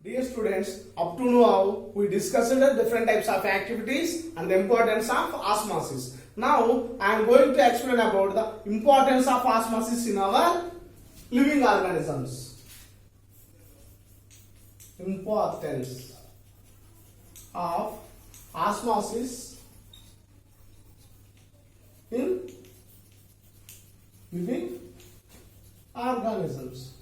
Dear students, up to now we discussed the different types of activities and the importance of osmosis. Now I am going to explain about the importance of osmosis in our living organisms. Importance of osmosis in living organisms.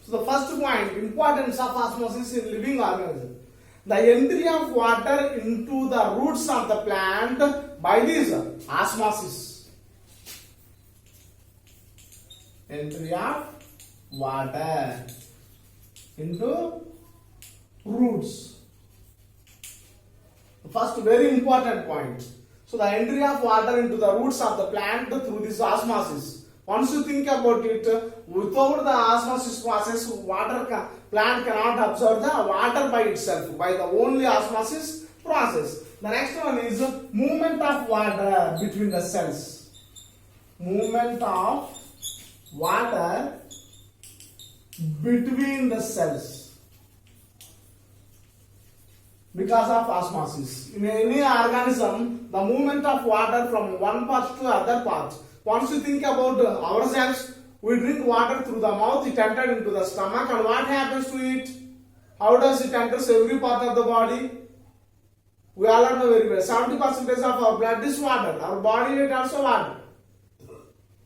So the first point, importance of osmosis in living organisms. The entry of water into the roots of the plant by this osmosis. Entry of water into roots. The first very important point. So the entry of water into the roots of the plant through this osmosis. Once you think about it, without the osmosis process, plant cannot absorb the water by itself, by the only osmosis process. The next one is movement of water between the cells. Movement of water between the cells because of osmosis. In any organism, the movement of water from one part to other part. Once you think about ourselves, we drink water through the mouth, it enters into the stomach, and what happens to it? How does it enter every part of the body? We all know very well. 70% of our blood is water. Our body weight also water.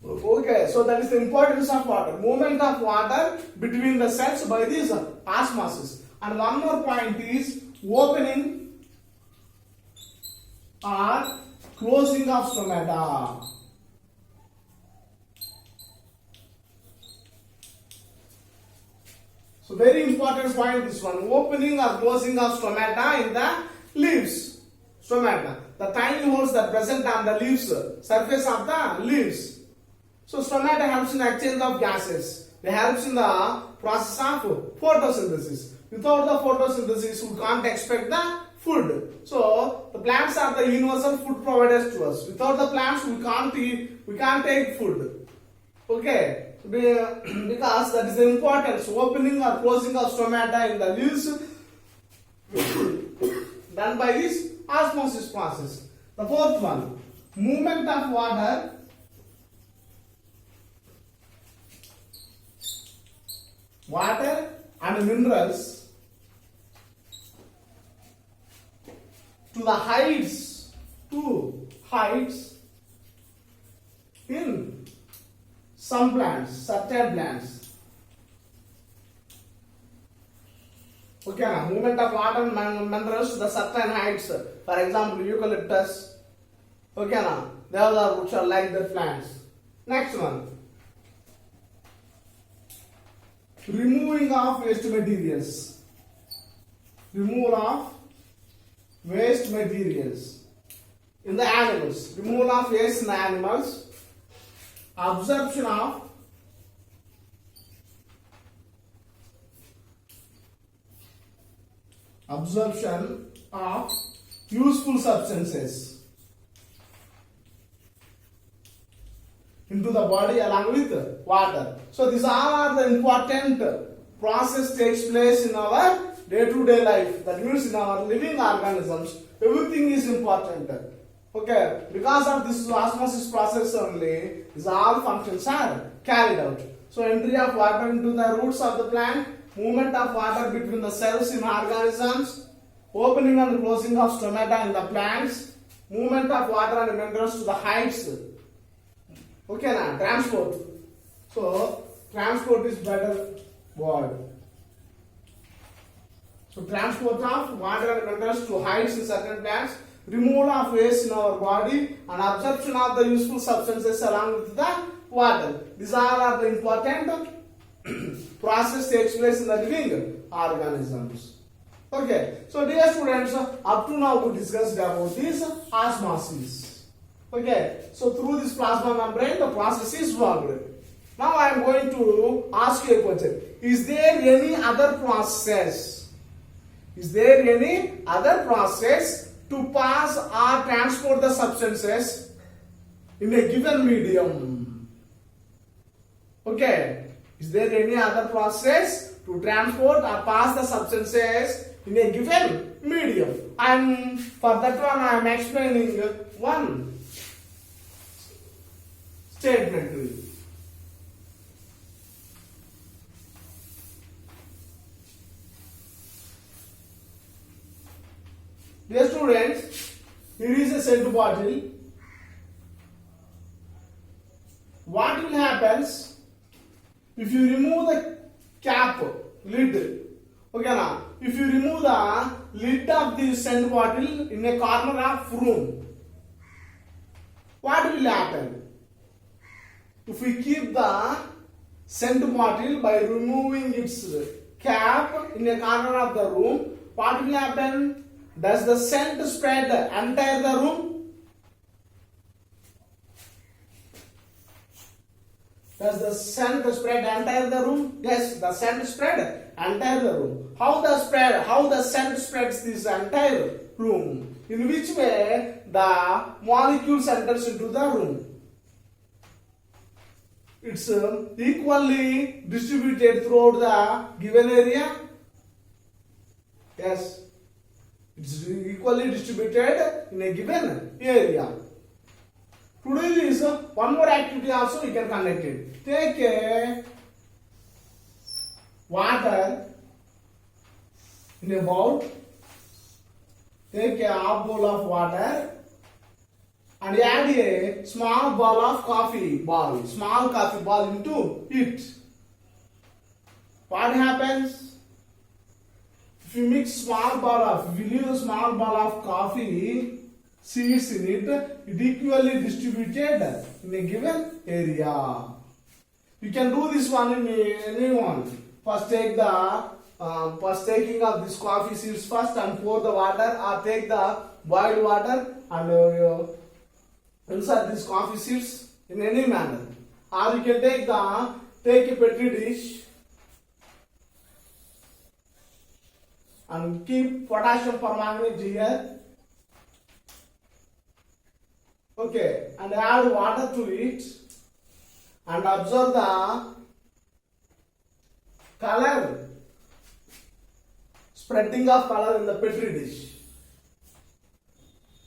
Okay, so that is the importance of water. Movement of water between the cells by this osmosis. And one more point is opening or closing of stomata. So very important point this one, opening or closing of stomata in the leaves. Stomata, the tiny holes that present on the leaves, surface of the leaves. So stomata helps in exchange of gases. They helps in the process of photosynthesis. Without the photosynthesis, we can't expect the food. So the plants are the universal food providers to us. Without the plants, we can't eat, we can't take food. Okay. Because that is the importance, opening or closing of stomata in the leaves done by this osmosis process. The fourth one, movement of water and minerals to the heights in some plants, certain plants. Okay, now movement of water and minerals to the certain heights. For example, eucalyptus. Okay, now they are which are like the plants. Next one, removing of waste materials. Removal of waste materials in the animals. Removal of waste in the animals. Absorption of useful substances into the body along with water. So these all are the important process takes place in our day-to-day life. That means in our living organisms, everything is important. Okay, because of this osmosis process only, these all functions are carried out. So entry of water into the roots of the plant, movement of water between the cells in organisms, opening and closing of stomata in the plants, movement of water and minerals to the heights. Okay, now transport. So transport is better word. So transport of water and minerals to heights in certain plants, removal of waste in our body, and absorption of the useful substances along with the water. These all are the important process takes place in the living organisms. Okay, so dear students, up to now we discussed about this osmosis. Okay, so through this plasma membrane the process is worked. Now I am going to ask you a question. Is there any other process? Is there any other process to pass or transport the substances in a given medium. Okay. Is there any other process to transport or pass the substances in a given medium? And for that one I am explaining one statement to you. Dear students, here is a scent bottle. What will happen if you remove the cap, lid? Okay, now if you remove the lid of the scent bottle in a corner of room, what will happen? If we keep the scent bottle by removing its cap in a corner of the room, what will happen? Does the scent spread entire the room? Does the scent spread entire the room? Yes, the scent spread entire the room. How the scent spreads this entire room? In which way the molecules enters into the room? It's equally distributed throughout the given area. Yes. It's equally distributed in a given area. Today is one more activity also we can conduct it. Take a water in a bowl. Take a half bowl of water and add a small ball of coffee ball, small coffee ball into it. What happens? If you mix if you leave a small ball of coffee seeds in it, it equally distributed in a given area. You can do this one in anyone. First take taking of this coffee seeds first and pour the water, or take the boiled water and insert these coffee seeds in any manner. Or you can take a petri dish and keep potassium permanganate here. Okay, and add water to it and observe the color, spreading of color in the petri dish.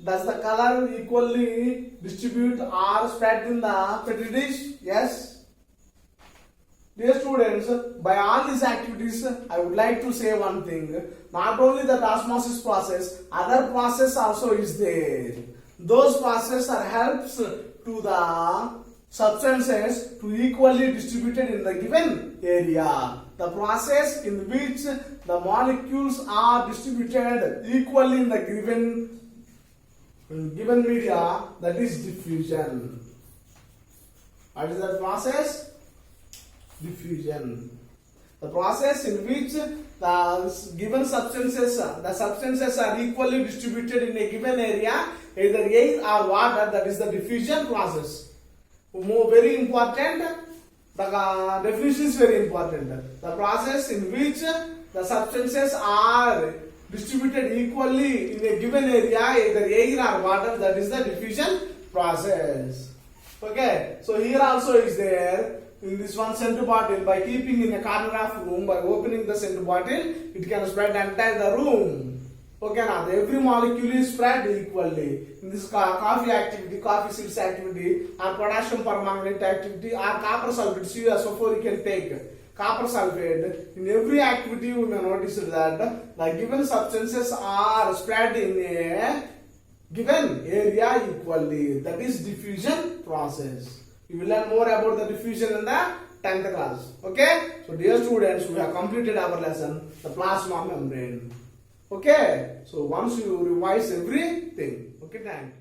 Does the color equally distribute or spread in the petri dish? Yes. Dear students, by all these activities, I would like to say one thing. Not only the osmosis process, other process also is there. Those processes are helps to the substances to equally distributed in the given area. The process in which the molecules are distributed equally in the given media, that is diffusion. What is that process? Diffusion. The process in which the given substances are equally distributed in a given area, either air or water, that is the diffusion process. Very important. The definition is very important. The process in which the substances are distributed equally in a given area, either air or water, that is the diffusion process. Okay, so here also is there. In this one scent bottle, by keeping in a corner of room, by opening the scent bottle, it can spread entire the room. Okay, now every molecule is spread equally. In this coffee activity, coffee seeds activity, or potassium permanganate activity, or copper sulfate, CuSO4 you can take. Copper sulfate. In every activity, we may notice that the given substances are spread in a given area equally. That is diffusion process. You will learn more about the diffusion in the 10th class. Okay? So dear students, we have completed our lesson, the plasma membrane. Okay? So once you revise everything. Okay, thank you.